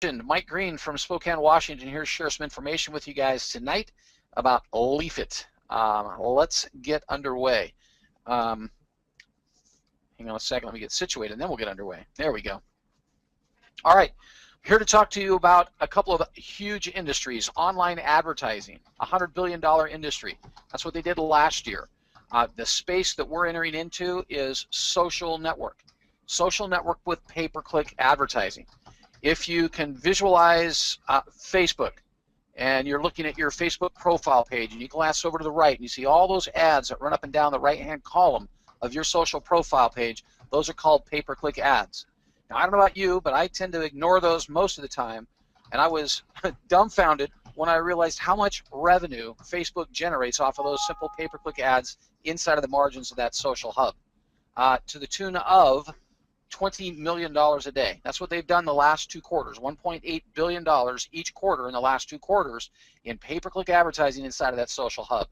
Mike Green from Spokane, Washington here to share some information with you guys tonight about Leaf It. Let's get underway. Hang on a second, let me get situated and then we'll get underway. There we go. All right, here to talk to you about a couple of huge industries. Online advertising, $100 billion industry. That's what they did last year. The space that we're entering into is social network. Social network with pay-per-click advertising. If you can visualize Facebook and you're looking at your Facebook profile page and you glance over to the right and you see all those ads that run up and down the right-hand column of your social profile page, those are called pay-per-click ads. Now, I don't know about you, but I tend to ignore those most of the time, and I was dumbfounded when I realized how much revenue Facebook generates off of those simple pay-per-click ads inside of the margins of that social hub, to the tune of $20 million a day. That's what they've done the last 2 quarters, $1.8 billion each quarter in the last 2 quarters in pay-per-click advertising inside of that social hub.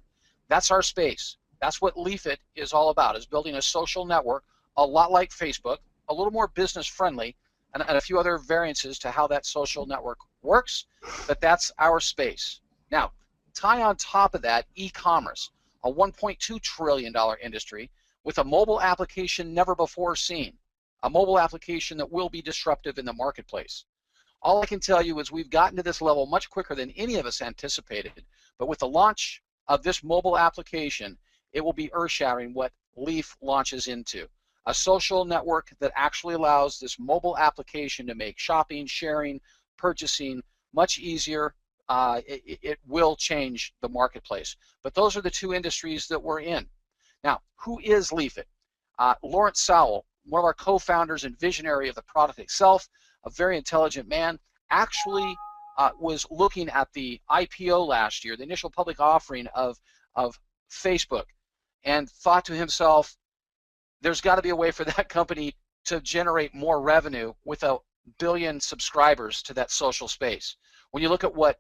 That's our space. That's what Leaf It is all about, is building a social network a lot like Facebook, a little more business friendly, and a few other variances to how that social network works, but that's our space. Now, tie on top of that e-commerce, a $1.2 trillion industry with a mobile application never before seen. A mobile application that will be disruptive in the marketplace. All I can tell you is we've gotten to this level much quicker than any of us anticipated, but with the launch of this mobile application, it will be earth-shattering what Leaf launches into. A social network that actually allows this mobile application to make shopping, sharing, purchasing much easier. It will change the marketplace. But those are the 2 industries that we're in. Now, who is Leaf It? Lawrence Sowell, one of our co-founders and visionary of the product itself, a very intelligent man, actually was looking at the IPO last year, the initial public offering of Facebook, and thought to himself, there's got to be a way for that company to generate more revenue with 1 billion subscribers to that social space. When you look at what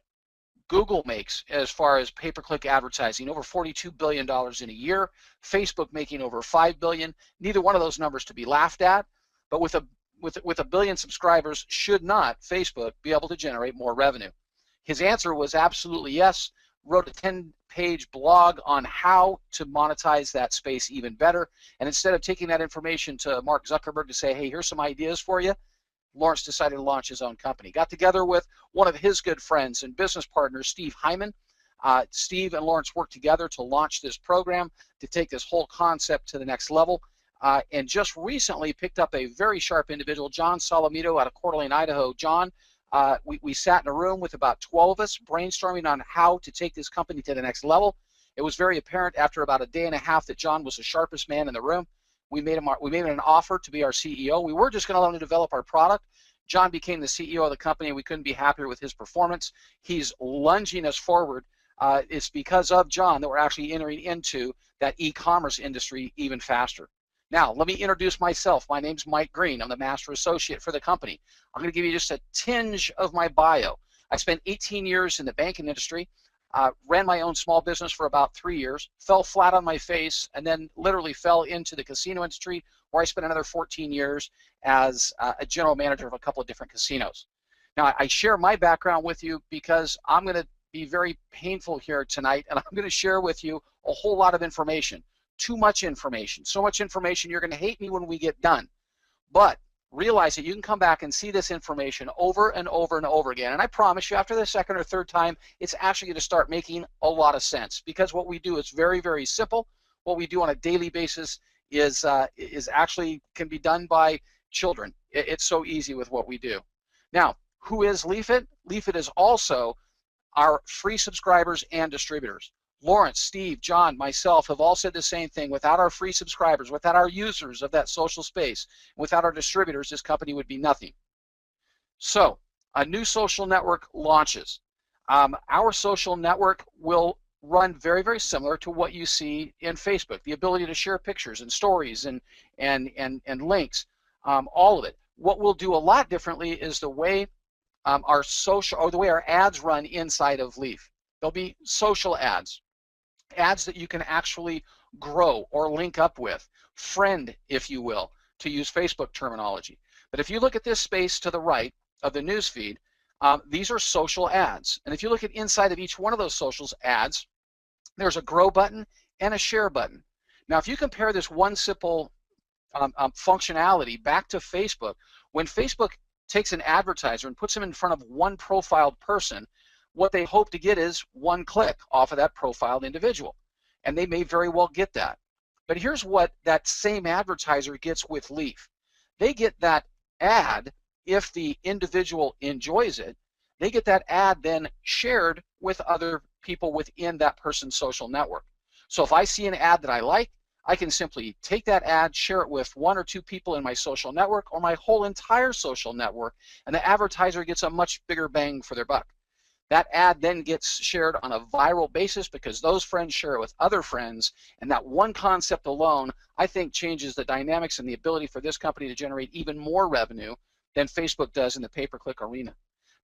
Google makes as far as pay-per-click advertising, over $42 billion in a year. Facebook making over $5 billion. Neither one of those numbers to be laughed at, but with a 1 billion subscribers, should not Facebook be able to generate more revenue? His answer was absolutely yes. Wrote a 10-page blog on how to monetize that space even better. And instead of taking that information to Mark Zuckerberg to say, hey, here's some ideas for you, Lawrence decided to launch his own company. Got together with one of his good friends and business partners, Steve Hyman. Steve and Lawrence worked together to launch this program, to take this whole concept to the next level. And just recently picked up a very sharp individual, John Solomito out of Coeur d'Alene, Idaho. John, we sat in a room with about 12 of us brainstorming on how to take this company to the next level. It was very apparent after about a day and a half that John was the sharpest man in the room. We made him an offer to be our CEO. We were just going to let him develop our product. John became the CEO of the company, and we couldn't be happier with his performance. He's lunging us forward. It's because of John that we're actually entering into that e-commerce industry even faster. Now, let me introduce myself. My name's Mike Green. I'm the Master Associate for the company. I'm going to give you just a tinge of my bio. I spent 18 years in the banking industry. Ran my own small business for about 3 years, fell flat on my face, and then literally fell into the casino industry, where I spent another 14 years as a general manager of a couple of different casinos. Now, I share my background with you because I'm going to be very painful here tonight, and I'm going to share with you a whole lot of information. Too much information. So much information, you're going to hate me when we get done. But realize that you can come back and see this information over and over and over again. And I promise you, after the 2nd or 3rd time, it's actually going to start making a lot of sense, because what we do is very, very simple. What we do on a daily basis is actually can be done by children. It's so easy with what we do. Now, who is Leaf It? Leaf It is also our free subscribers and distributors. Lawrence, Steve, John, myself have all said the same thing. Without our free subscribers, without our users of that social space, without our distributors, this company would be nothing. So, a new social network launches. Our social network will run very, very similar to what you see in Facebook. The ability to share pictures and stories and links, all of it. What we'll do a lot differently is the way our ads run inside of Leaf. There'll be social ads. Ads that you can actually grow or link up with, friend, if you will, to use Facebook terminology. But if you look at this space to the right of the news feed, These are social ads. And if you look at inside of each one of those social ads, there's a grow button and a share button. Now, if you compare this one simple functionality back to Facebook, when Facebook takes an advertiser and puts him in front of one profiled person, what they hope to get is one click off of that profiled individual. And they may very well get that. But here's what that same advertiser gets with Leaf. They get that ad if the individual enjoys it. They get that ad then shared with other people within that person's social network. So if I see an ad that I like, I can simply take that ad, share it with one or two people in my social network or my whole entire social network, and the advertiser gets a much bigger bang for their buck. That ad then gets shared on a viral basis because those friends share it with other friends, and that one concept alone, I think, changes the dynamics and the ability for this company to generate even more revenue than Facebook does in the pay-per-click arena.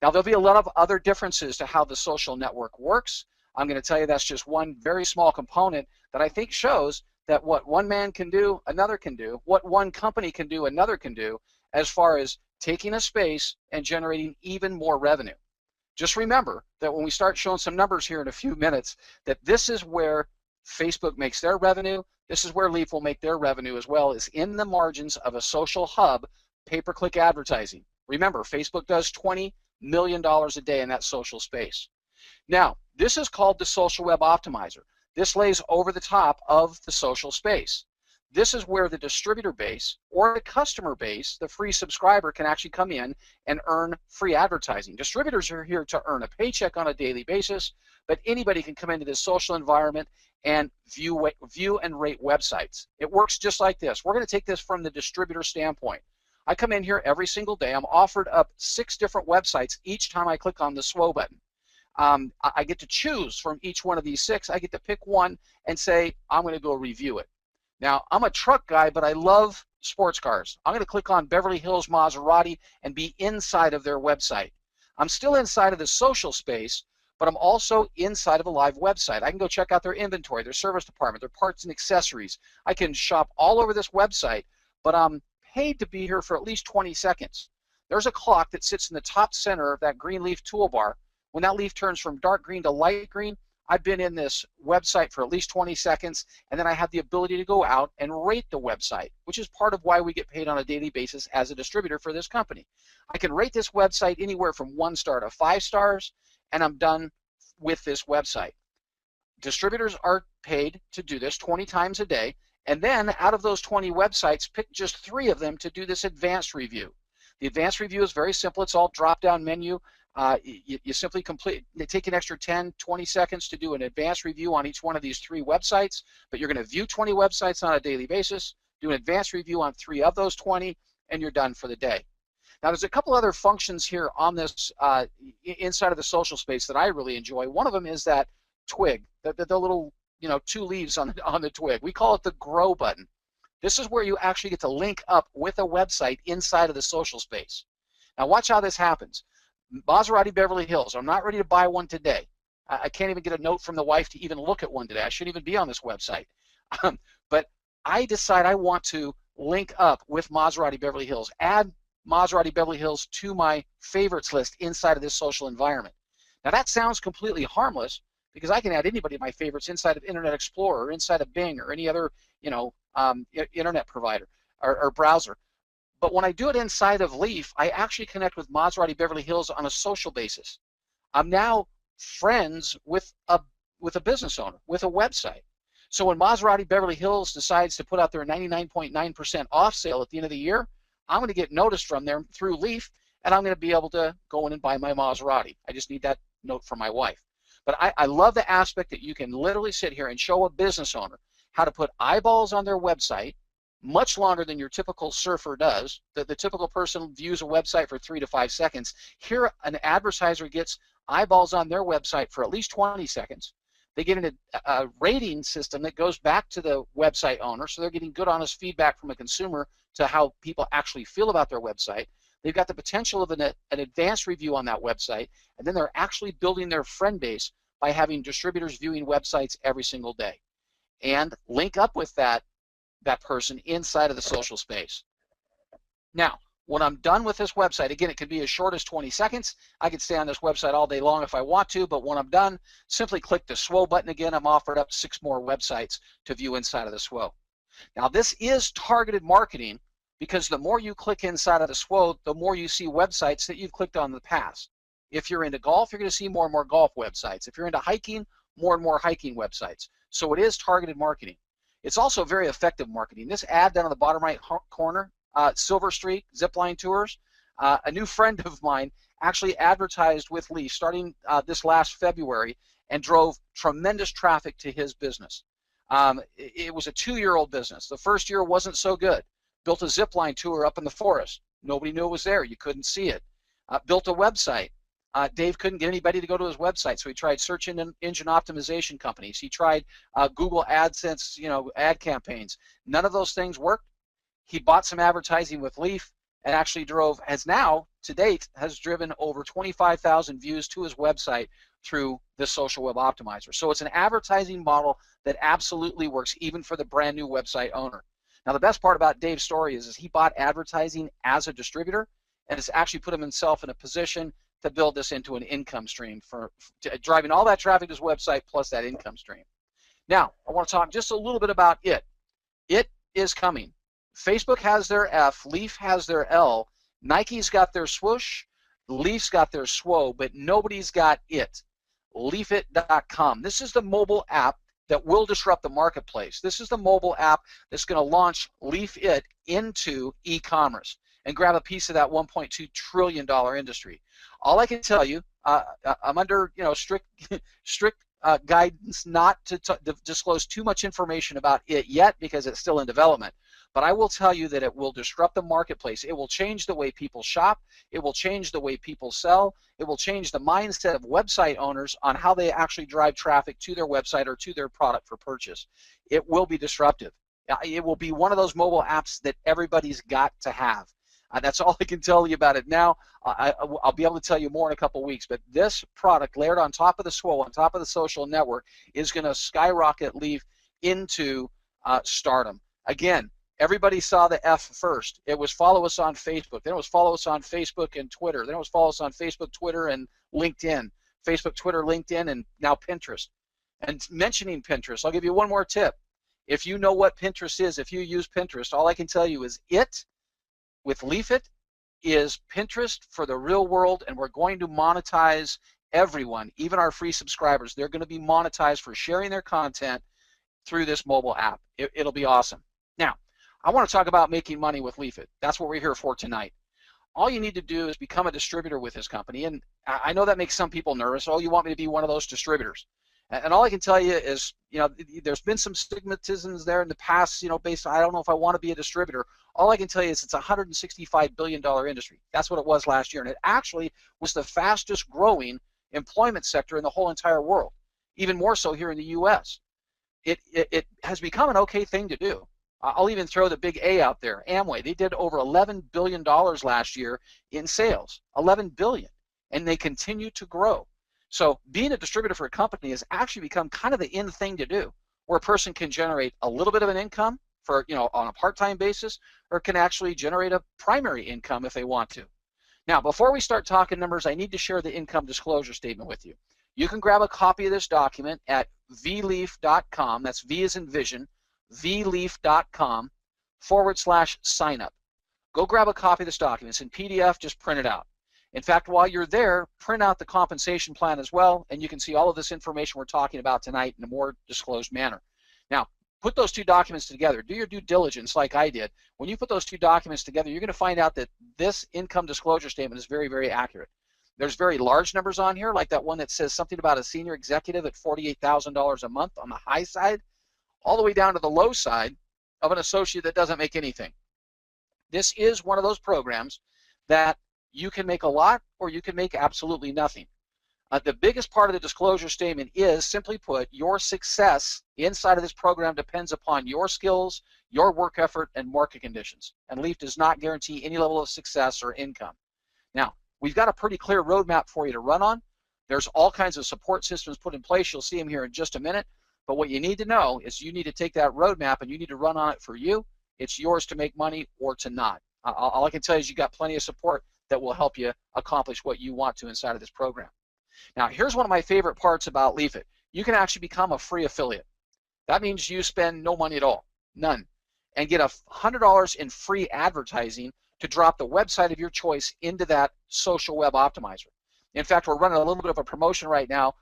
Now, there'll be a lot of other differences to how the social network works. I'm going to tell you that's just one very small component that I think shows that what one man can do, another can do. What one company can do, another can do, as far as taking a space and generating even more revenue. Just remember that when we start showing some numbers here in a few minutes, that this is where Facebook makes their revenue. This is where Leaf will make their revenue as well, is in the margins of a social hub pay-per-click advertising. Remember, Facebook does $20 million a day in that social space. Now, this is called the Social Web Optimizer. This lays over the top of the social space. This is where the distributor base or the customer base, the free subscriber, can actually come in and earn free advertising. Distributors are here to earn a paycheck on a daily basis, but anybody can come into this social environment and view and rate websites. It works just like this. We're going to take this from the distributor standpoint. I come in here every single day. I'm offered up 6 different websites each time I click on the SWO button. I get to choose from each one of these 6. I get to pick one and say, I'm going to go review it. Now, I'm a truck guy, but I love sports cars. I'm going to click on Beverly Hills Maserati and be inside of their website. I'm still inside of the social space, but I'm also inside of a live website. I can go check out their inventory, their service department, their parts and accessories. I can shop all over this website, but I'm paid to be here for at least 20 seconds. There's a clock that sits in the top center of that green leaf toolbar. When that leaf turns from dark green to light green, I've been in this website for at least 20 seconds, and then I have the ability to go out and rate the website, which is part of why we get paid on a daily basis as a distributor for this company. I can rate this website anywhere from 1 star to 5 stars, and I'm done with this website. Distributors are paid to do this 20 times a day, and then out of those 20 websites, pick just 3 of them to do this advanced review. The advanced review is very simple. It's all drop-down menu. You simply take an extra 10, 20 seconds to do an advanced review on each one of these 3 websites, but you're going to view 20 websites on a daily basis, do an advanced review on 3 of those 20, and you're done for the day. Now, there's a couple other functions here on this inside of the social space that I really enjoy. One of them is that twig, the little 2 leaves on the twig. We call it the grow button. This is where you actually get to link up with a website inside of the social space. Now, watch how this happens. Maserati Beverly Hills. I'm not ready to buy one today. I can't even get a note from the wife to even look at one today. I shouldn't even be on this website. But I decide I want to link up with Maserati Beverly Hills, add Maserati Beverly Hills to my favorites list inside of this social environment. Now, that sounds completely harmless because I can add anybody to my favorites inside of Internet Explorer or inside of Bing or any other internet provider or browser. But when I do it inside of Leaf, I actually connect with Maserati Beverly Hills on a social basis. I'm now friends with a business owner, with a website. So when Maserati Beverly Hills decides to put out their 99.9% off sale at the end of the year, I'm going to get noticed from them through Leaf, and I'm going to be able to go in and buy my Maserati. I just need that note from my wife. But I love the aspect that you can literally sit here and show a business owner how to put eyeballs on their website, much longer than your typical surfer does. The typical person views a website for 3 to 5 seconds. Here, an advertiser gets eyeballs on their website for at least 20 seconds. They get a rating system that goes back to the website owner, so they're getting good, honest feedback from a consumer to how people actually feel about their website. They've got the potential of an advanced review on that website, and then they're actually building their friend base by having distributors viewing websites every single day. And link up with that person inside of the social space. Now, When I'm done with this website, again, it could be as short as 20 seconds. I could stay on this website all day long if I want to, but when I'm done, simply click the SWO button again. I'm offered up 6 more websites to view inside of the SWO. Now, this is targeted marketing because the more you click inside of the SWO, the more you see websites that you've clicked on in the past. If you're into golf, you're going to see more and more golf websites. If you're into hiking, more and more hiking websites. So it is targeted marketing. It's also very effective marketing. This ad down on the bottom right corner, Silver Streak Zipline Tours, a new friend of mine actually advertised with Leaf starting this last February and drove tremendous traffic to his business. It was a 2-year-old business. The first year wasn't so good. Built a zipline tour up in the forest. Nobody knew it was there. You couldn't see it. Built a website. Dave couldn't get anybody to go to his website, so he tried search engine optimization companies. He tried Google AdSense, ad campaigns. None of those things worked. He bought some advertising with Leaf and actually has now, to date, has driven over 25,000 views to his website through the Social Web Optimizer. So it's an advertising model that absolutely works even for the brand new website owner. Now, the best part about Dave's story is he bought advertising as a distributor and has actually put himself in a position to build this into an income stream for driving all that traffic to his website plus that income stream. Now, I want to talk just a little bit about it. It is coming. Facebook has their F, Leaf has their L, Nike's got their swoosh, Leaf's got their SWO, but nobody's got it. Leafit.com. This is the mobile app that will disrupt the marketplace. This is the mobile app that's going to launch Leafit into e-commerce and grab a piece of that $1.2 trillion industry. All I can tell you, I'm under strict guidance not to disclose too much information about it yet because it's still in development. But I will tell you that it will disrupt the marketplace. It will change the way people shop. It will change the way people sell. It will change the mindset of website owners on how they actually drive traffic to their website or to their product for purchase. It will be disruptive. It will be one of those mobile apps that everybody's got to have. That's all I can tell you about it now. I'll be able to tell you more in a couple weeks. But this product layered on top of the SWO, on top of the social network, is going to skyrocket Leaf into stardom. Again, everybody saw the F first. It was follow us on Facebook. Then it was follow us on Facebook and Twitter. Then it was follow us on Facebook, Twitter, and LinkedIn. Facebook, Twitter, LinkedIn, and now Pinterest. And mentioning Pinterest, I'll give you one more tip. If you know what Pinterest is, if you use Pinterest, all I can tell you is it, with Leafit, is Pinterest for the real world, and we're going to monetize everyone, even our free subscribers. They're going to be monetized for sharing their content through this mobile app. It'll be awesome. Now, I want to talk about making money with Leafit. That's what we're here for tonight. All you need to do is become a distributor with this company, and I know that makes some people nervous. Oh, you want me to be one of those distributors? And all I can tell you is, there's been some stigmatisms there in the past, based on, I don't know if I want to be a distributor. All I can tell you is it's a $165 billion industry. That's what it was last year. And it actually was the fastest growing employment sector in the whole entire world, even more so here in the U.S. It has become an okay thing to do. I'll even throw the big A out there. Amway, they did over $11 billion last year in sales, $11 billion, and they continue to grow. So being a distributor for a company has actually become kind of the in thing to do, where a person can generate a little bit of an income for, on a part-time basis, or can actually generate a primary income if they want to. Now, before we start talking numbers, I need to share the income disclosure statement with you. You can grab a copy of this document at vleaf.com. That's V as in vision, vleaf.com/sign up. Go grab a copy of this document. It's in PDF. Just print it out. In fact, while you're there, print out the compensation plan as well, and you can see all of this information we're talking about tonight in a more disclosed manner. Now, put those two documents together. Do your due diligence like I did. When you put those two documents together, you're going to find out that this income disclosure statement is very, very accurate. There's very large numbers on here, like that one that says something about a senior executive at $48,000 a month on the high side, all the way down to the low side of an associate that doesn't make anything. This is one of those programs that you can make a lot or you can make absolutely nothing. The biggest part of the disclosure statement is, simply put, your success inside of this program depends upon your skills, your work effort, and market conditions. And Leaf does not guarantee any level of success or income. Now, we've got a pretty clear roadmap for you to run on. There's all kinds of support systems put in place. You'll see them here in just a minute. But what you need to know is you need to take that roadmap and you need to run on it for you. It's yours to make money or to not. All I can tell you is you got plenty of support that will help you accomplish what you want to inside of this program. Now, here's one of my favorite parts about Leafit. You can actually become a free affiliate. That means you spend no money at all, none, and get $100 in free advertising to drop the website of your choice into that social web optimizer. In fact, we're running a little bit of a promotion right now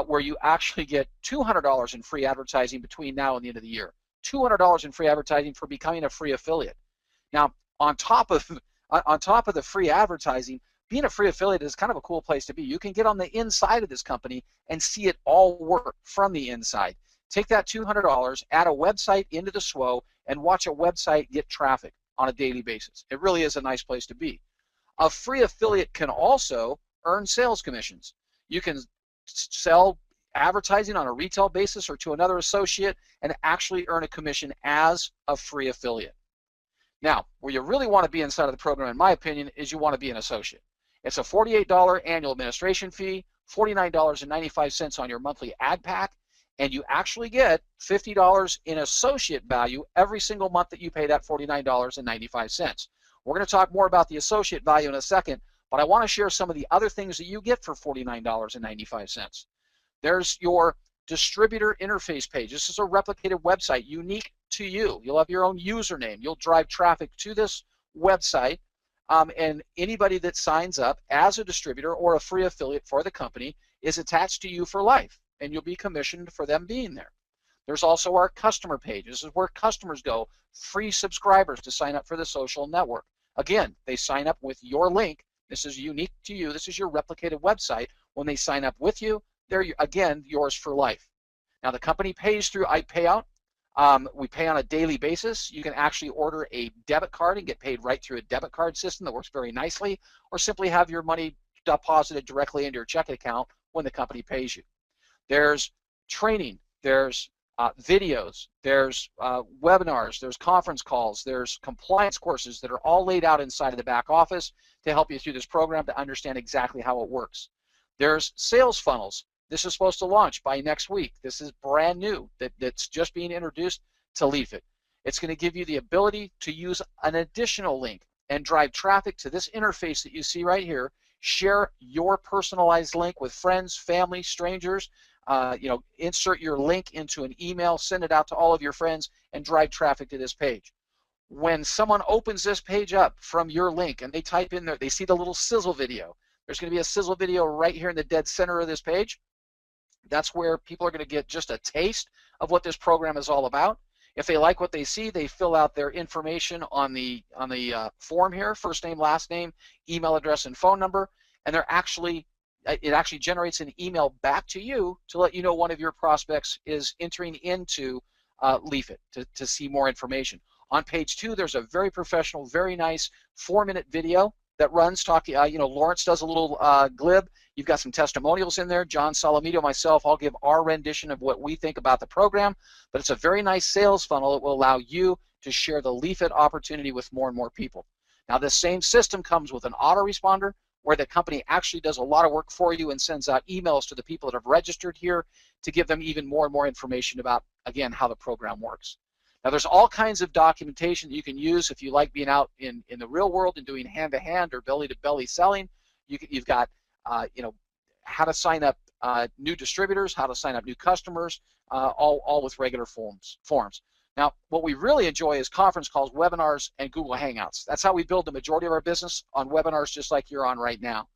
where you actually get $200 in free advertising between now and the end of the year. $200 in free advertising for becoming a free affiliate. Now, on top of the free advertising, being a free affiliate is kind of a cool place to be. You can get on the inside of this company and see it all work from the inside. Take that $200, add a website into the SWO, and watch a website get traffic on a daily basis. It really is a nice place to be. A free affiliate can also earn sales commissions. You can sell advertising on a retail basis or to another associate and actually earn a commission as a free affiliate. Now, where you really want to be inside of the program, in my opinion, is you want to be an associate. It's a $48 annual administration fee, $49.95 on your monthly ad pack, and you actually get $50 in associate value every single month that you pay that $49.95. We're going to talk more about the associate value in a second, but I want to share some of the other things that you get for $49.95. There's your distributor interface page. This is a replicated website unique to you. You'll have your own username. You'll drive traffic to this website, and anybody that signs up as a distributor or a free affiliate for the company is attached to you for life, and you'll be commissioned for them being there. There's also our customer page. This is where customers go, free subscribers to sign up for the social network. Again, they sign up with your link. This is unique to you. This is your replicated website. When they sign up with you, they're, again, yours for life. Now, the company pays through iPayout. We pay on a daily basis. You can actually order a debit card and get paid right through a debit card system that works very nicely, or simply have your money deposited directly into your checking account when the company pays you. There's training, there's videos, there's webinars, there's conference calls, there's compliance courses that are all laid out inside of the back office to help you through this program to understand exactly how it works. There's sales funnels. This is supposed to launch by next week. This is brand new. That's just being introduced to Leafit. It's going to give you the ability to use an additional link and drive traffic to this interface that you see right here. Share your personalized link with friends, family, strangers. Insert your link into an email, send it out to all of your friends, and drive traffic to this page. When someone opens this page up from your link and they type in there, they see the little sizzle video. There's going to be a sizzle video right here in the dead center of this page. That's where people are going to get just a taste of what this program is all about. If they like what they see, they fill out their information on the form here, first name, last name, email address, and phone number, and it actually generates an email back to you to let you know one of your prospects is entering into Leafit to see more information. On page 2, there's a very professional, very nice 4-minute video that runs talking. Lawrence does a little glib. You've got some testimonials in there. John Salamito, myself, I'll give our rendition of what we think about the program. But it's a very nice sales funnel that will allow you to share the Leafit opportunity with more and more people. Now, this same system comes with an autoresponder where the company actually does a lot of work for you and sends out emails to the people that have registered here to give them even more and more information about, again, how the program works. Now, there's all kinds of documentation that you can use if you like being out in the real world and doing hand-to-hand or belly-to-belly selling. You've got, how to sign up new distributors, how to sign up new customers, all with regular forms. Now, what we really enjoy is conference calls, webinars, and Google Hangouts. That's how we build the majority of our business, on webinars just like you're on right now.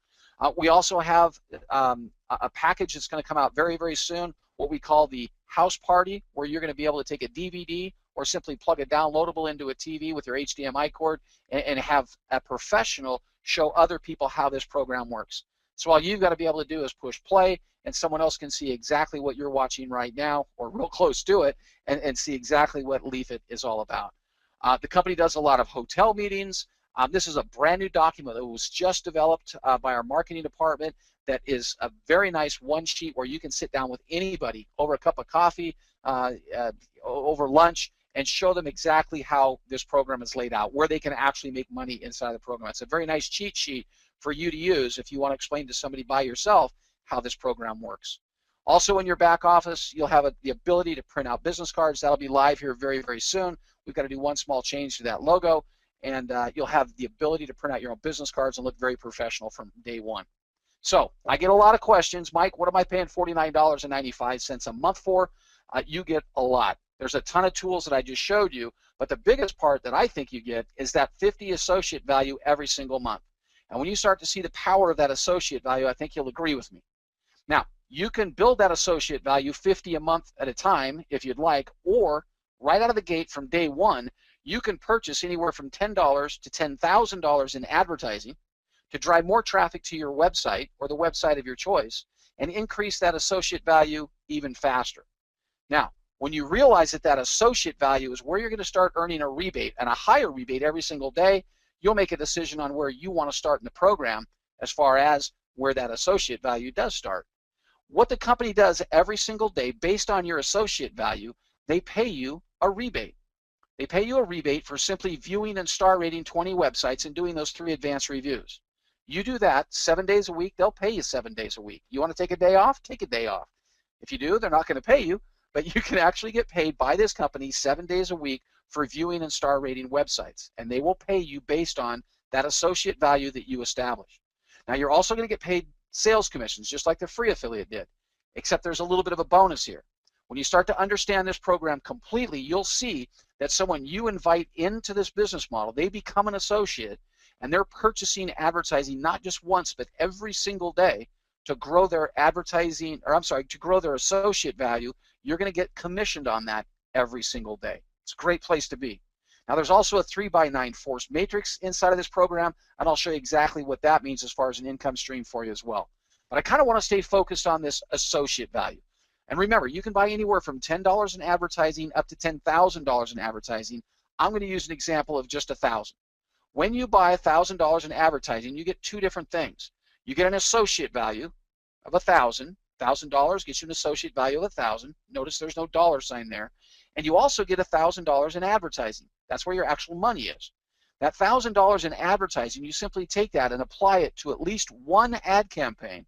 We also have a package that's going to come out very, very soon, what we call the house party, where you're going to be able to take a DVD or simply plug a downloadable into a TV with your HDMI cord and have a professional show other people how this program works. So all you've got to be able to do is push play, and someone else can see exactly what you're watching right now, or real close to it, and see exactly what Leafit is all about. The company does a lot of hotel meetings. This is a brand new document that was just developed by our marketing department that is a very nice one sheet where you can sit down with anybody over a cup of coffee, over lunch, and show them exactly how this program is laid out, where they can actually make money inside the program. It's a very nice cheat sheet for you to use if you want to explain to somebody by yourself how this program works. Also, in your back office, you'll have the ability to print out business cards. That'll be live here very, very soon. We've got to do one small change to that logo, and you'll have the ability to print out your own business cards and look very professional from day one. So I get a lot of questions. Mike, what am I paying $49.95 a month for? You get a lot. There's a ton of tools that I just showed you, but the biggest part that I think you get is that 50 associate value every single month. And when you start to see the power of that associate value, I think you'll agree with me. Now, you can build that associate value 50 a month at a time if you'd like, or right out of the gate from day one, you can purchase anywhere from $10 to $10,000 in advertising to drive more traffic to your website or the website of your choice and increase that associate value even faster. Now, when you realize that that associate value is where you're going to start earning a rebate and a higher rebate every single day, you'll make a decision on where you want to start in the program as far as where that associate value does start. What the company does every single day based on your associate value, they pay you a rebate. They pay you a rebate for simply viewing and star rating 20 websites and doing those 3 advanced reviews. You do that 7 days a week, they'll pay you 7 days a week. You want to take a day off? Take a day off. If you do, they're not going to pay you, but you can actually get paid by this company 7 days a week for viewing and star rating websites, and they will pay you based on that associate value that you establish. Now, you're also going to get paid sales commissions, just like the free affiliate did, except there's a little bit of a bonus here. When you start to understand this program completely, you'll see that someone you invite into this business model, they become an associate, and they're purchasing advertising not just once, but every single day to grow their advertising, or I'm sorry, to grow their associate value. You're going to get commissioned on that every single day. It's a great place to be. Now, there's also a 3x9 force matrix inside of this program, and I'll show you exactly what that means as far as an income stream for you as well. But I kind of want to stay focused on this associate value. And remember, you can buy anywhere from $10 in advertising up to $10,000 in advertising. I'm going to use an example of just $1,000. When you buy $1,000 in advertising, you get 2 different things. You get an associate value of $1,000. $1,000 gets you an associate value of $1,000. Notice there's no dollar sign there. And you also get $1,000 in advertising. That's where your actual money is. That $1,000 in advertising, you simply take that and apply it to at least one ad campaign.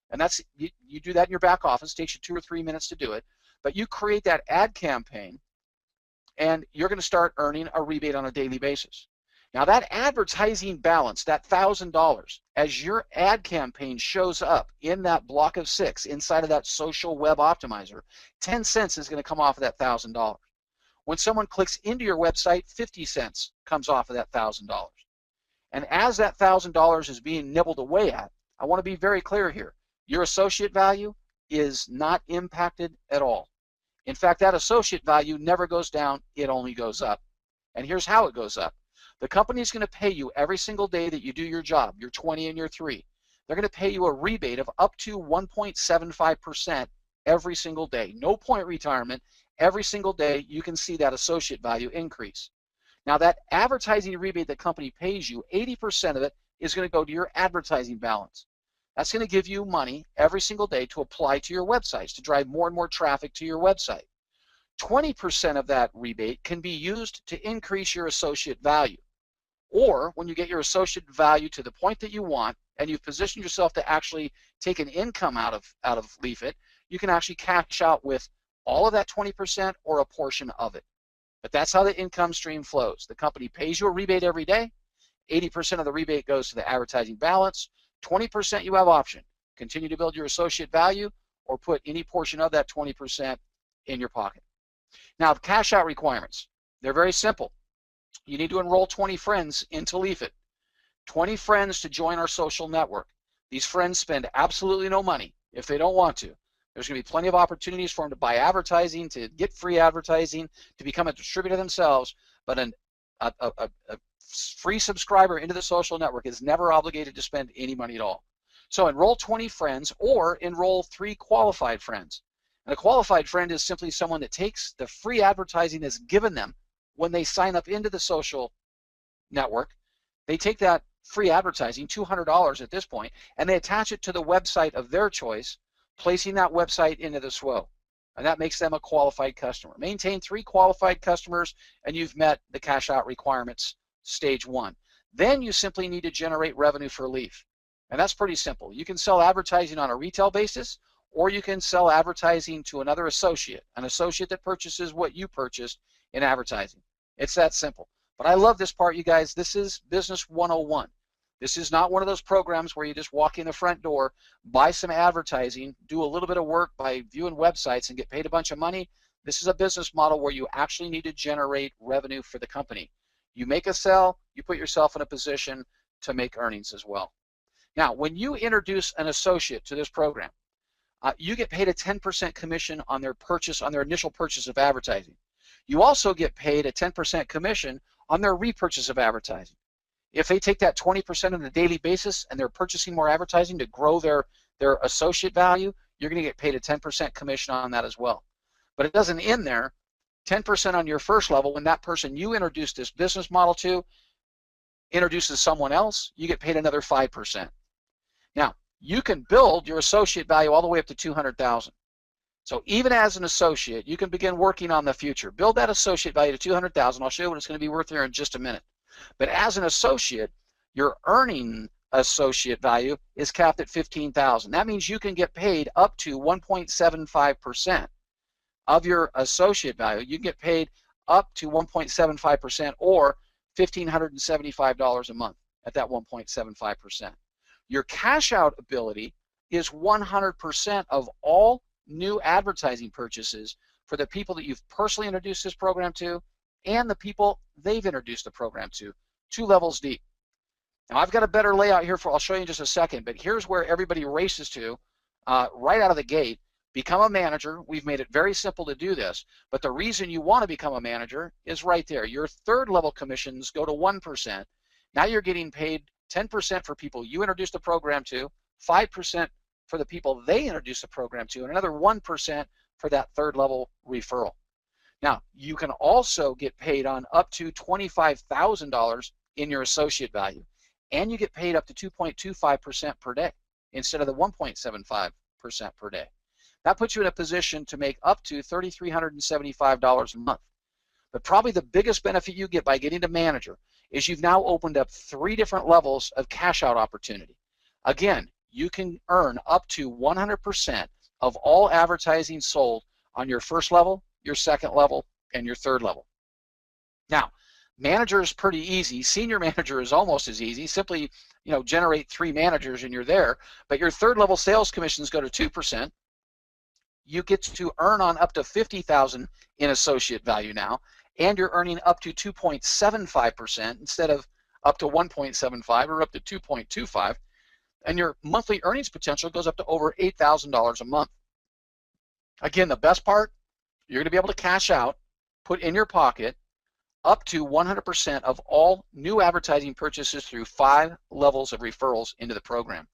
And that's you do that in your back office. It takes you 2 or 3 minutes to do it. But you create that ad campaign, and you're going to start earning a rebate on a daily basis. Now, that advertising balance, that $1,000, as your ad campaign shows up in that block of 6 inside of that social web optimizer, 10 cents is going to come off of that $1,000. When someone clicks into your website, 50 cents comes off of that $1,000. And as that $1,000 is being nibbled away at, I want to be very clear here. Your associate value is not impacted at all. In fact, that associate value never goes down, it only goes up. And here's how it goes up. The company is going to pay you every single day that you do your job, your 20 and your 3. They're going to pay you a rebate of up to 1.75% every single day. No point retirement. Every single day you can see that associate value increase. Now, that advertising rebate the company pays you, 80% of it is going to go to your advertising balance. That's going to give you money every single day to apply to your websites, to drive more and more traffic to your website. 20% of that rebate can be used to increase your associate value. Or when you get your associate value to the point that you want, and you've positioned yourself to actually take an income out of Leafit, you can actually cash out with all of that 20% or a portion of it. But that's how the income stream flows. The company pays you a rebate every day. 80% of the rebate goes to the advertising balance. 20% you have option. Continue to build your associate value or put any portion of that 20% in your pocket. Now, the cash out requirements, they're very simple. You need to enroll 20 friends into Leafit. 20 friends to join our social network. These friends spend absolutely no money if they don't want to. There's going to be plenty of opportunities for them to buy advertising, to get free advertising, to become a distributor themselves, but a free subscriber into the social network is never obligated to spend any money at all. So enroll 20 friends or enroll 3 qualified friends. And a qualified friend is simply someone that takes the free advertising that's given them when they sign up into the social network. They take that free advertising, $200 at this point, and they attach it to the website of their choice, placing that website into the SWO. And that makes them a qualified customer. Maintain 3 qualified customers, and you've met the cash out requirements, stage 1. Then you simply need to generate revenue for Leaf. And that's pretty simple. You can sell advertising on a retail basis, or you can sell advertising to another associate, an associate that purchases what you purchased in advertising. It's that simple. But I love this part, you guys. This is Business 101. This is not one of those programs where you just walk in the front door, buy some advertising, do a little bit of work by viewing websites and get paid a bunch of money. This is a business model where you actually need to generate revenue for the company. You make a sale, you put yourself in a position to make earnings as well. Now, when you introduce an associate to this program, you get paid a 10% commission on their purchase, on their initial purchase of advertising. You also get paid a 10% commission on their repurchase of advertising. If they take that 20% on a daily basis and they're purchasing more advertising to grow their associate value, you're going to get paid a 10% commission on that as well. But it doesn't end there. 10% on your first level, when that person you introduced this business model to introduces someone else, you get paid another 5%. Now, you can build your associate value all the way up to $200,000. So even as an associate, you can begin working on the future. Build that associate value to $200,000. I'll show you what it's going to be worth here in just a minute. But as an associate, your earning associate value is capped at $15,000. That means you can get paid up to 1.75% of your associate value. You can get paid up to 1.75% or $1,575 a month at that 1.75%. Your cash out ability is 100% of all new advertising purchases for the people that you've personally introduced this program to and the people they've introduced the program to, 2 levels deep. Now I've got a better layout here I'll show you in just a second, but here's where everybody races to right out of the gate. Become a manager. We've made it very simple to do this, but the reason you want to become a manager is right there. Your 3rd level commissions go to 1%. Now you're getting paid 10% for people you introduced the program to, 5% for the people they introduced the program to, and another 1% for that 3rd level referral. Now, you can also get paid on up to $25,000 in your associate value, and you get paid up to 2.25% per day instead of the 1.75% per day. That puts you in a position to make up to $3,375 a month. But probably the biggest benefit you get by getting to manager is you've now opened up 3 different levels of cash out opportunity. Again, you can earn up to 100% of all advertising sold on your 1st level, your 2nd level, and your 3rd level. Now, manager is pretty easy. Senior manager is almost as easy. Simply, generate 3 managers and you're there. But your 3rd level sales commissions go to 2%. You get to earn on up to $50,000 in associate value now, and you're earning up to 2.75% instead of up to 1.75 or up to 2.25. And your monthly earnings potential goes up to over $8,000 a month. Again, the best part, you're going to be able to cash out, put in your pocket, up to 100% of all new advertising purchases through 5 levels of referrals into the program.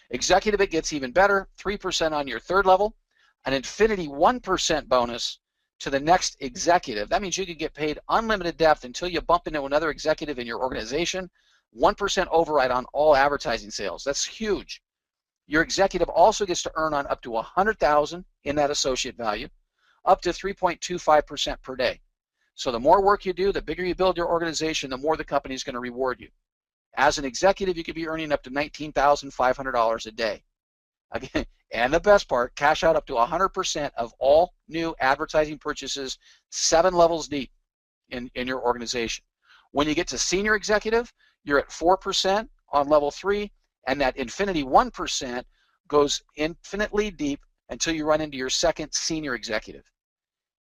Executive, it gets even better, 3% on your 3rd level, an infinity 1% bonus to the next executive. That means you can get paid unlimited depth until you bump into another executive in your organization, 1% override on all advertising sales. That's huge. Your executive also gets to earn on up to $100,000 in that associate value, up to 3.25% per day. So the more work you do, the bigger you build your organization, the more the company is going to reward you. As an executive, you could be earning up to $19,500 a day. Again, and the best part, cash out up to 100% of all new advertising purchases, 7 levels deep in your organization. When you get to senior executive, you're at 4% on level 3, and that infinity 1% goes infinitely deep until you run into your 2nd senior executive.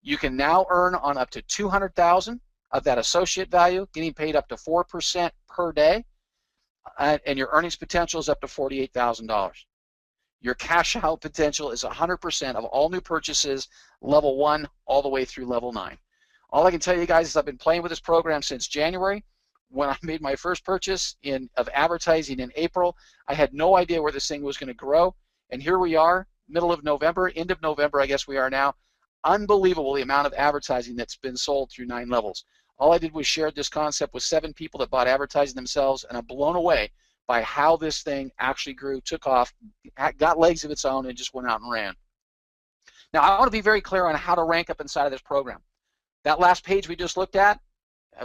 You can now earn on up to $200,000 of that associate value, getting paid up to 4% per day, and your earnings potential is up to $48,000. Your cash out potential is 100% of all new purchases, level 1 all the way through level 9. All I can tell you guys is I've been playing with this program since January. When I made my first purchase of advertising in April, I had no idea where this thing was going to grow. And here we are, middle of November, end of November, I guess we are now. Unbelievable the amount of advertising that's been sold through 9 levels. All I did was share this concept with 7 people that bought advertising themselves, and I'm blown away by how this thing actually grew, took off, got legs of its own, and just went out and ran. Now, I want to be very clear on how to rank up inside of this program. That last page we just looked at,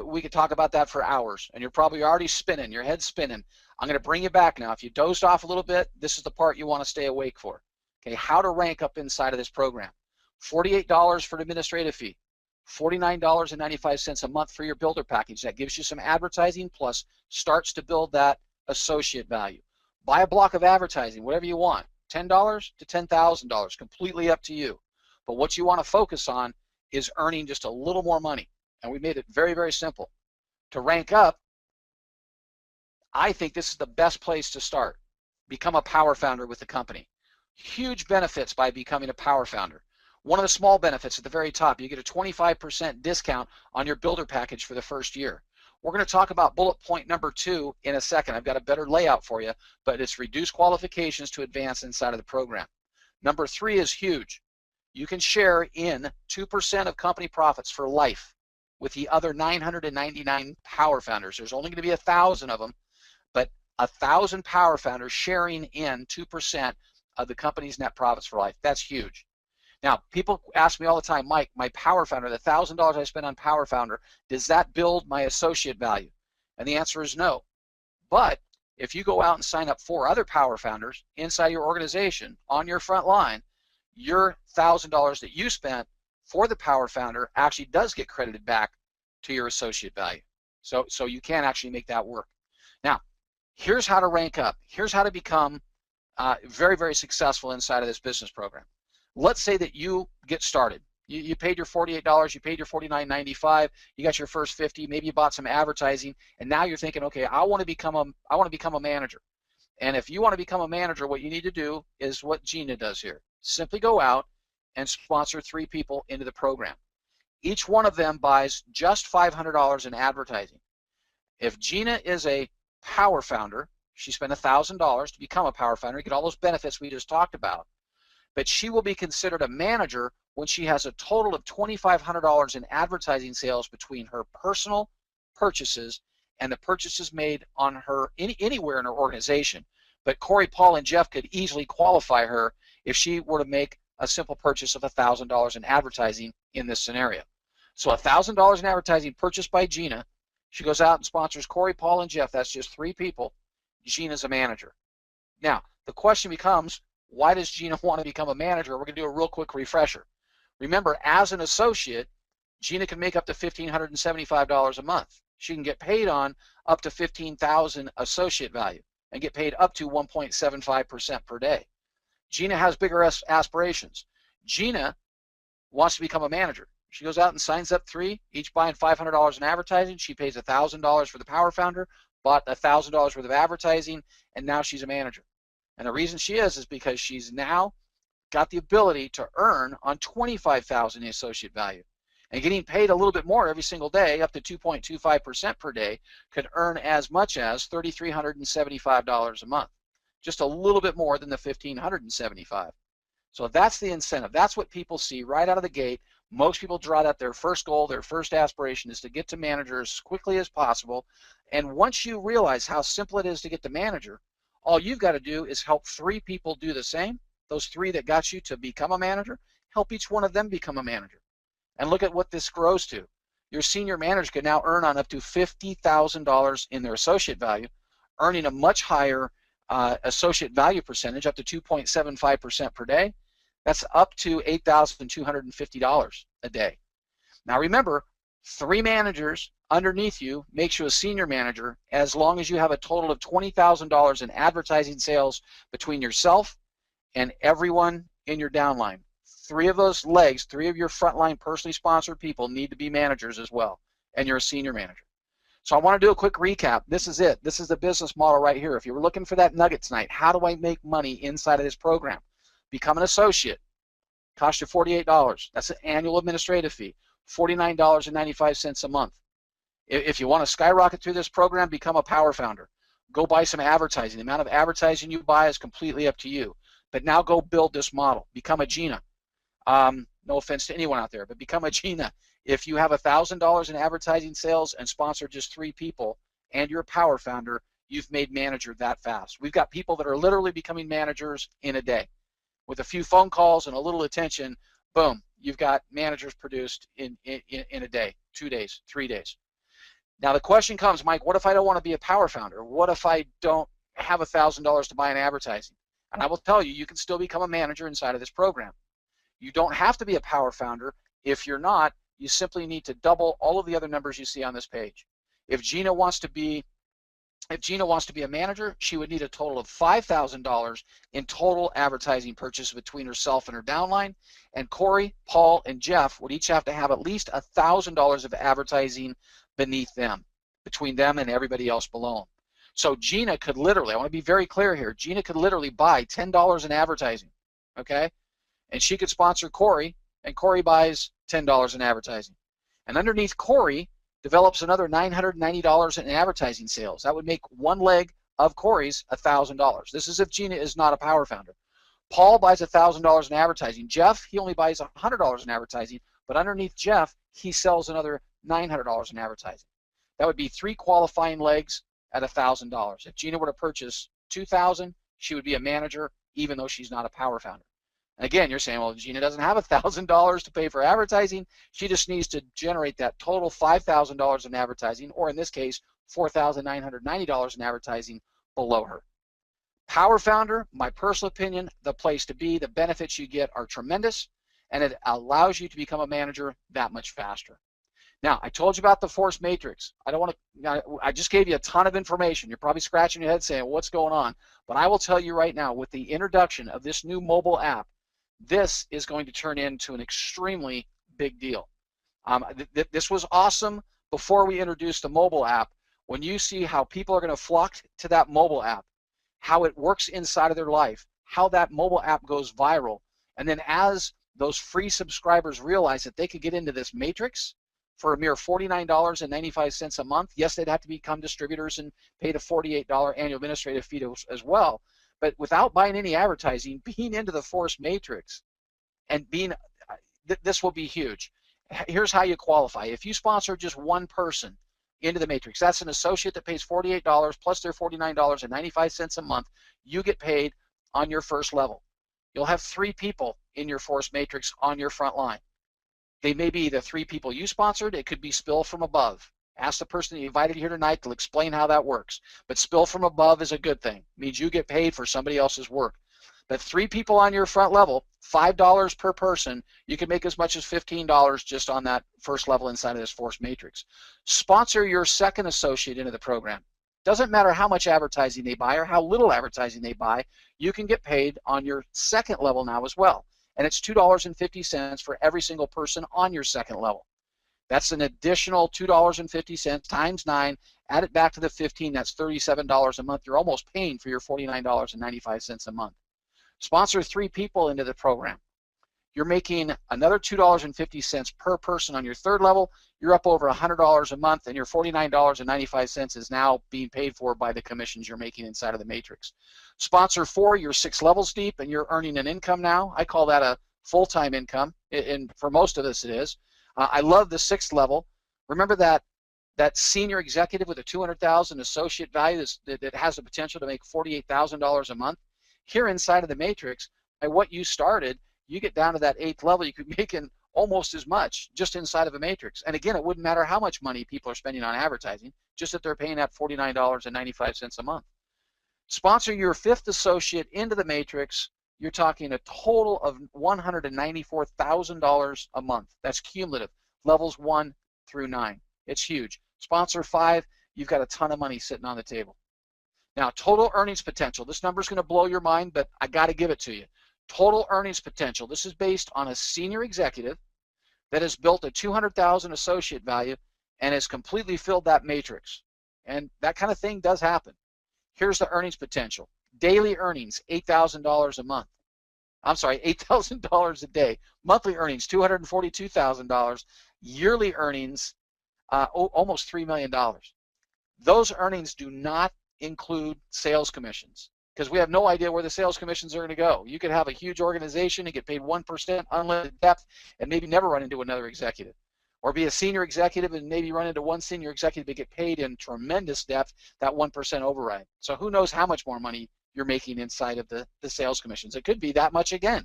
we could talk about that for hours, and you're probably already spinning, your head's spinning. I'm going to bring you back now. If you dozed off a little bit, this is the part you want to stay awake for. Okay, how to rank up inside of this program. $48 for an administrative fee, $49.95 a month for your builder package. That gives you some advertising plus starts to build that associate value. Buy a block of advertising, whatever you want, $10 to $10,000, completely up to you. But what you want to focus on is earning just a little more money. And we made it very, very simple. To rank up, I think this is the best place to start. Become a power founder with the company. Huge benefits by becoming a power founder. One of the small benefits at the very top, you get a 25% discount on your builder package for the first year. We're going to talk about bullet point number 2 in a second. I've got a better layout for you, but it's reduced qualifications to advance inside of the program. Number 3 is huge. You can share in 2% of company profits for life with the other 999 power founders. There's only going to be 1,000 of them, but 1,000 power founders sharing in 2% of the company's net profits for life. That's huge. Now, people ask me all the time, Mike, my power founder, the $1,000 I spend on power founder, does that build my associate value? And the answer is no. But if you go out and sign up 4 other power founders inside your organization on your front line, your $1,000 that you spent for the power founder actually does get credited back to your associate value. So you can actually make that work. Now, here's how to rank up. Here's how to become very, very successful inside of this business program. Let's say that you get started. You paid your $48, you paid your $49.95, you got your first $50, maybe you bought some advertising, and now you're thinking, okay, I want to become a manager. And if you want to become a manager, what you need to do is what Gina does here. Simply go out and sponsor 3 people into the program. Each one of them buys just $500 in advertising. If Gina is a power founder, she spent $1,000 to become a power founder, get all those benefits we just talked about. But she will be considered a manager when she has a total of $2,500 in advertising sales between her personal purchases and the purchases made on her anywhere in her organization. But Corey, Paul, and Jeff could easily qualify her if she were to make a simple purchase of $1,000 in advertising in this scenario. So $1,000 in advertising purchased by Gina. She goes out and sponsors Corey, Paul, and Jeff. That's just 3 people. Gina's a manager. Now, the question becomes, why does Gina want to become a manager? We're going to do a real quick refresher. Remember, as an associate, Gina can make up to $1,575 a month. She can get paid on up to $15,000 associate value and get paid up to 1.75% per day. Gina has bigger aspirations. Gina wants to become a manager. She goes out and signs up 3, each buying $500 in advertising. She pays $1,000 for the power founder, bought $1,000 worth of advertising, and now she's a manager. And the reason she is because she's now got the ability to earn on $25,000 in associate value. And getting paid a little bit more every single day, up to 2.25% per day, could earn as much as $3,375 a month. Just a little bit more than the $1,575. So that's the incentive. That's what people see right out of the gate. Most people draw that their first goal, their first aspiration is to get to manager as quickly as possible. And once you realize how simple it is to get to manager, all you've got to do is help 3 people do the same. Those 3 that got you to become a manager, help each one of them become a manager. And look at what this grows to. Your senior manager can now earn on up to $50,000 in their associate value, earning a much higher associate value percentage, up to 2.75% per day. That's up to $8,250 a day. Now remember, 3 managers underneath you makes you a senior manager as long as you have a total of $20,000 in advertising sales between yourself and everyone in your downline. 3 of those legs, 3 of your frontline personally sponsored people need to be managers as well, and you're a senior manager. So I want to do a quick recap. This is it. This is the business model right here. If you were looking for that nugget tonight, how do I make money inside of this program? Become an associate. Cost you $48. That's an annual administrative fee. $49.95 a month. If you want to skyrocket through this program, become a power founder. Go buy some advertising. The amount of advertising you buy is completely up to you. But now go build this model. Become a Gina. No offense to anyone out there, but become a Gina. If you have $1,000 in advertising sales and sponsor just 3 people and you're a power founder, you've made manager that fast. We've got people that are literally becoming managers in a day. With a few phone calls and a little attention, boom, you've got managers produced in a day, 2 days, 3 days. Now the question comes, Mike, what if I don't want to be a power founder? What if I don't have $1,000 to buy an advertising? And I will tell you, you can still become a manager inside of this program. You don't have to be a power founder. If you're not, you simply need to double all of the other numbers you see on this page. If Gina wants to be a manager, she would need a total of $5,000 in total advertising purchase between herself and her downline. And Corey, Paul, and Jeff would each have to have at least $1,000 of advertising beneath them, between them and everybody else below them. So Gina could literally, I want to be very clear here, Gina could literally buy $10 in advertising, okay? And she could sponsor Corey, and Corey buys $10 in advertising. And underneath Corey develops another $990 in advertising sales. That would make one leg of Corey's $1,000. This is if Gina is not a power founder. Paul buys $1,000 in advertising. Jeff, he only buys $100 in advertising, but underneath Jeff, he sells another $900 in advertising. That would be 3 qualifying legs at $1,000. If Gina were to purchase $2,000, she would be a manager, even though she's not a power founder. And again, you're saying, well, Gina doesn't have $1,000 to pay for advertising. She just needs to generate that total $5,000 in advertising, or in this case, $4,990 in advertising below her. Power founder, my personal opinion, the place to be. The benefits you get are tremendous, and it allows you to become a manager that much faster. Now, I told you about the force matrix. I just gave you a ton of information. You're probably scratching your head saying, what's going on? But I will tell you right now, with the introduction of this new mobile app, this is going to turn into an extremely big deal. This was awesome before we introduced the mobile app. When you see how people are going to flock to that mobile app, how it works inside of their life, how that mobile app goes viral, and then as those free subscribers realize that they could get into this matrix for a mere $49.95 a month. Yes, they'd have to become distributors and pay the $48 annual administrative fee as well. But without buying any advertising, being into the force matrix and being, this will be huge. Here's how you qualify. If you sponsor just one person into the matrix, that's an associate that pays $48 plus their $49.95 a month, you get paid on your first level. You'll have 3 people in your force matrix on your front line. They may be the 3 people you sponsored. It could be spill from above. Ask the person that you invited here tonight to explain how that works. But spill from above is a good thing. It means you get paid for somebody else's work. But 3 people on your front level, $5 per person, you can make as much as $15 just on that first level inside of this force matrix. Sponsor your second associate into the program. Doesn't matter how much advertising they buy or how little advertising they buy, you can get paid on your second level now as well. And it's $2.50 for every single person on your second level. That's an additional $2.50 times 9. Add it back to the 15. That's $37 a month. You're almost paying for your $49.95 a month. Sponsor 3 people into the program. You're making another $2.50 per person on your third level. You're up over $100 a month, and your $49.95 is now being paid for by the commissions you're making inside of the matrix. Sponsor 4, you're 6 levels deep, and you're earning an income now. I call that a full-time income, and for most of us it is. I love the 6th level. Remember that senior executive with a $200,000 associate value that has the potential to make $48,000 a month? Here inside of the matrix, by what you started, you get down to that 8th level, you could be making almost as much just inside of a matrix. And again, it wouldn't matter how much money people are spending on advertising, just that they're paying that $49.95 a month. Sponsor your 5th associate into the matrix, you're talking a total of $194,000 a month. That's cumulative, levels 1 through 9. It's huge. Sponsor 5, you've got a ton of money sitting on the table. Now, total earnings potential. This number is going to blow your mind, but I got to give it to you. Total earnings potential. This is based on a senior executive that has built a $200,000 associate value and has completely filled that matrix. And that kind of thing does happen. Here's the earnings potential. Daily earnings, $8,000 a month. I'm sorry, $8,000 a day. Monthly earnings, $242,000. Yearly earnings, almost $3 million. Those earnings do not include sales commissions, because we have no idea where the sales commissions are going to go. You could have a huge organization and get paid 1%, unlimited depth, and maybe never run into another executive. Or be a senior executive and maybe run into one senior executive but get paid in tremendous depth, that 1% override. So who knows how much more money you're making inside of the sales commissions. It could be that much again.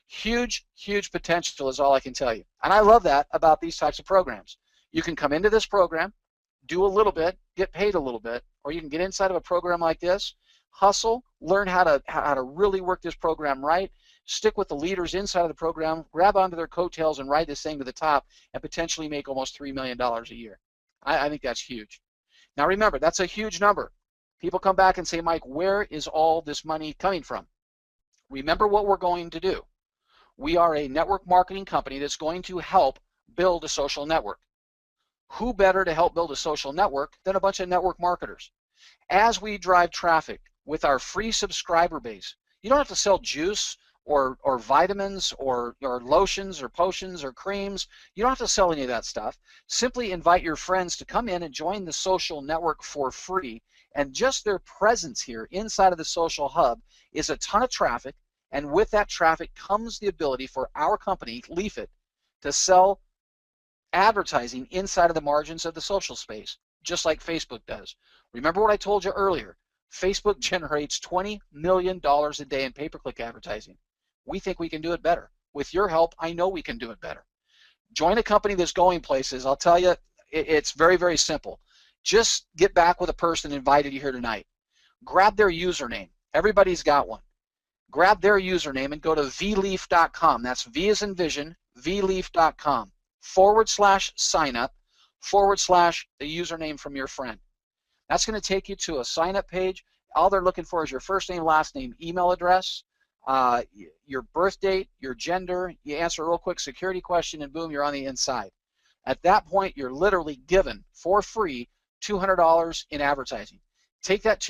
Huge, huge potential is all I can tell you. And I love that about these types of programs. You can come into this program, do a little bit, get paid a little bit, or you can get inside of a program like this, hustle, learn how to really work this program right, stick with the leaders inside of the program, grab onto their coattails and ride this thing to the top and potentially make almost $3 million a year. I think that's huge. Now remember, that's a huge number. People come back and say, Mike, where is all this money coming from? Remember what we're going to do. We are a network marketing company that's going to help build a social network. Who better to help build a social network than a bunch of network marketers? As we drive traffic with our free subscriber base, you don't have to sell juice or vitamins or lotions or potions or creams. You don't have to sell any of that stuff. Simply invite your friends to come in and join the social network for free, and just their presence here inside of the social hub is a ton of traffic, and with that traffic comes the ability for our company, Leafit, to sell advertising inside of the margins of the social space, just like Facebook does. Remember what I told you earlier, Facebook generates $20 million a day in pay-per-click advertising. We think we can do it better. With your help, I know we can do it better. Join a company that's going places. I'll tell you, it's very, very simple. Just get back with a person that invited you here tonight. Grab their username. Everybody's got one. Grab their username and go to vleaf.com. That's V as in vision, vleaf.com /sign up /the username from your friend. That's going to take you to a sign-up page. All they're looking for is your first name, last name, email address, your birth date, your gender. You answer a real quick security question, and boom, you're on the inside. At that point, you're literally given for free $200 in advertising. Take that